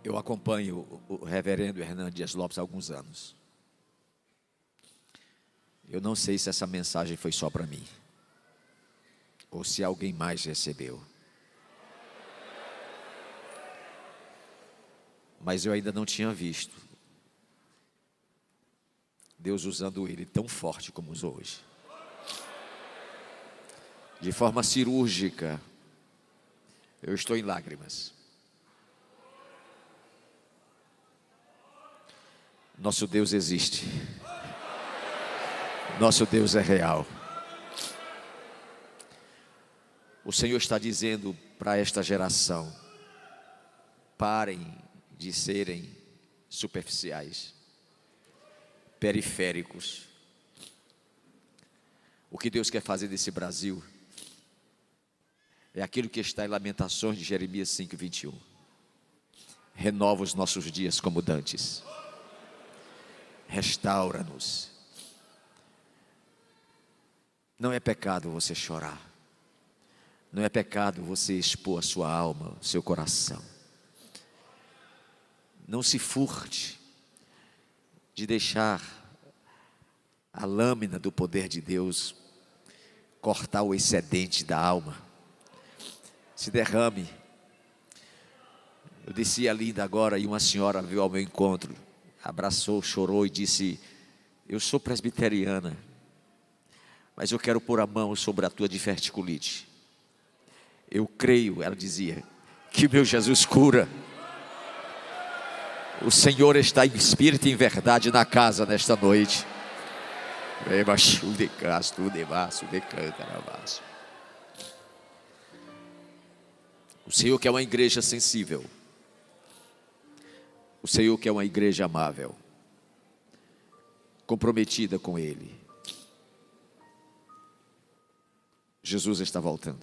Eu acompanho o reverendo Hernando Dias Lopes há alguns anos. Eu não sei se essa mensagem foi só para mim, ou se alguém mais recebeu. Mas eu ainda não tinha visto Deus usando ele tão forte como usou hoje. De forma cirúrgica, eu estou em lágrimas. Nosso Deus existe. Nosso Deus é real. O Senhor está dizendo para esta geração: parem de serem superficiais, periféricos. O que Deus quer fazer desse Brasil é aquilo que está em Lamentações de Jeremias 5:21. Renova os nossos dias como dantes. Restaura-nos. Não é pecado você chorar. Não é pecado você expor a sua alma, o seu coração. Não se furte de deixar a lâmina do poder de Deus cortar o excedente da alma. Se derrame. Eu desci ali ainda agora e uma senhora veio ao meu encontro, abraçou, chorou e disse: eu sou presbiteriana, mas eu quero pôr a mão sobre a tua diverticulite. Eu creio, ela dizia, que meu Jesus cura. O Senhor está em espírito e em verdade na casa nesta noite. O Senhor quer uma igreja sensível. O Senhor quer uma igreja amável, comprometida com Ele. Jesus está voltando.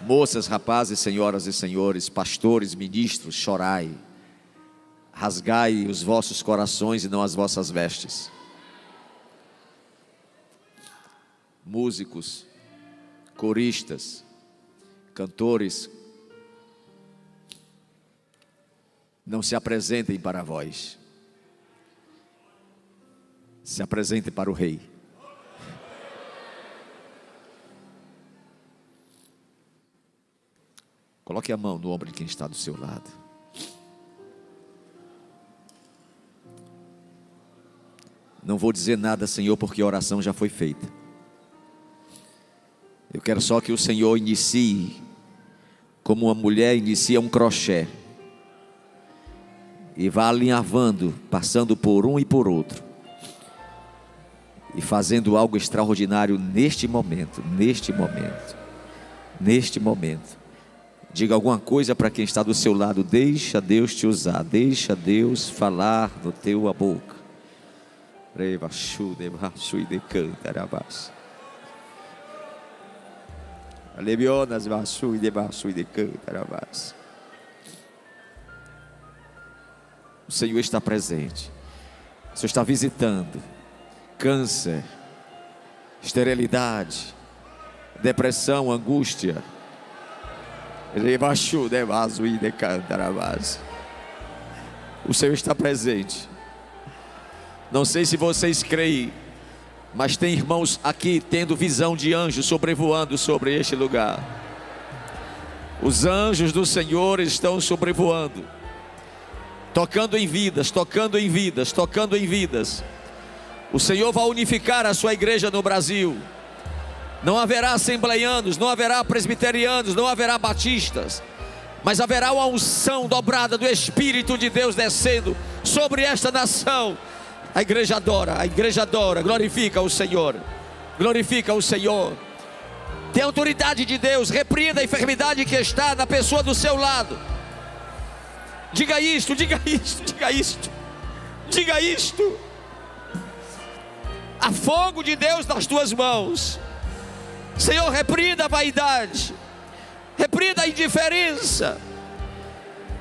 Moças, rapazes, senhoras e senhores, pastores, ministros, chorai, rasgai os vossos corações e não as vossas vestes. Músicos, coristas, cantores, não se apresentem para vós, se apresentem para o Rei. Coloque a mão no ombro de quem está do seu lado. Não vou dizer nada, Senhor, porque a oração já foi feita. Eu quero só que o Senhor inicie, como uma mulher inicia um crochê, e vá alinhavando, passando por um e por outro, e fazendo algo extraordinário neste momento, neste momento, neste momento. Diga alguma coisa para quem está do seu lado. Deixa Deus te usar, deixa Deus falar no teu boca. O Senhor está presente. O Senhor está visitando câncer, esterilidade, depressão, angústia. O Senhor está presente. Não sei se vocês creem, mas tem irmãos aqui tendo visão de anjos sobrevoando sobre este lugar. Os anjos do Senhor estão sobrevoando, tocando em vidas, tocando em vidas, tocando em vidas. O Senhor vai unificar a sua igreja no Brasil. Não haverá assembleianos, não haverá presbiterianos, não haverá batistas, mas haverá uma unção dobrada do Espírito de Deus descendo sobre esta nação. A igreja adora, glorifica o Senhor, glorifica o Senhor. Tem autoridade de Deus, repreenda a enfermidade que está na pessoa do seu lado. Diga isto, diga isto, diga isto, diga isto. Há fogo de Deus nas tuas mãos. Senhor, repreenda a vaidade, repreenda a indiferença,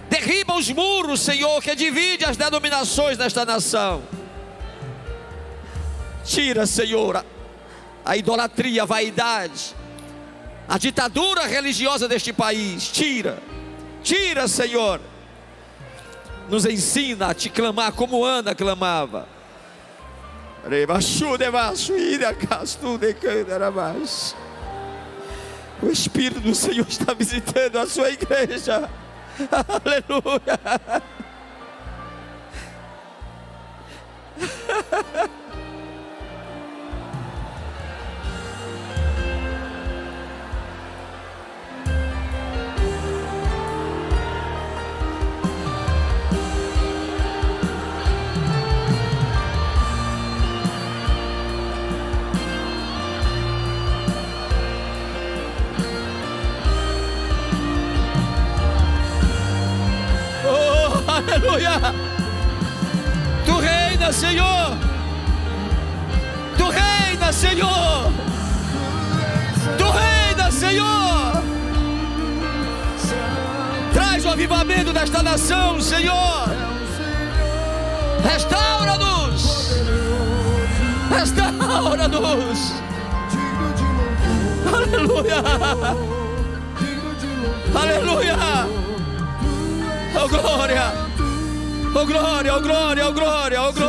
derriba os muros, Senhor, que divide as denominações desta nação. Tira, Senhor, a idolatria, a vaidade, a ditadura religiosa deste país. Tira, tira, Senhor. Nos ensina a te clamar como Ana clamava. O Espírito do Senhor está visitando a sua igreja. Aleluia. Aleluia. Tu reina, Senhor. Tu reina, Senhor. Tu reina, Senhor. Traz o avivamento desta nação, Senhor. Restaura-nos. Restaura-nos. Aleluia. Aleluia. oh glória, oh glória, oh glória, oh glória, oh glória.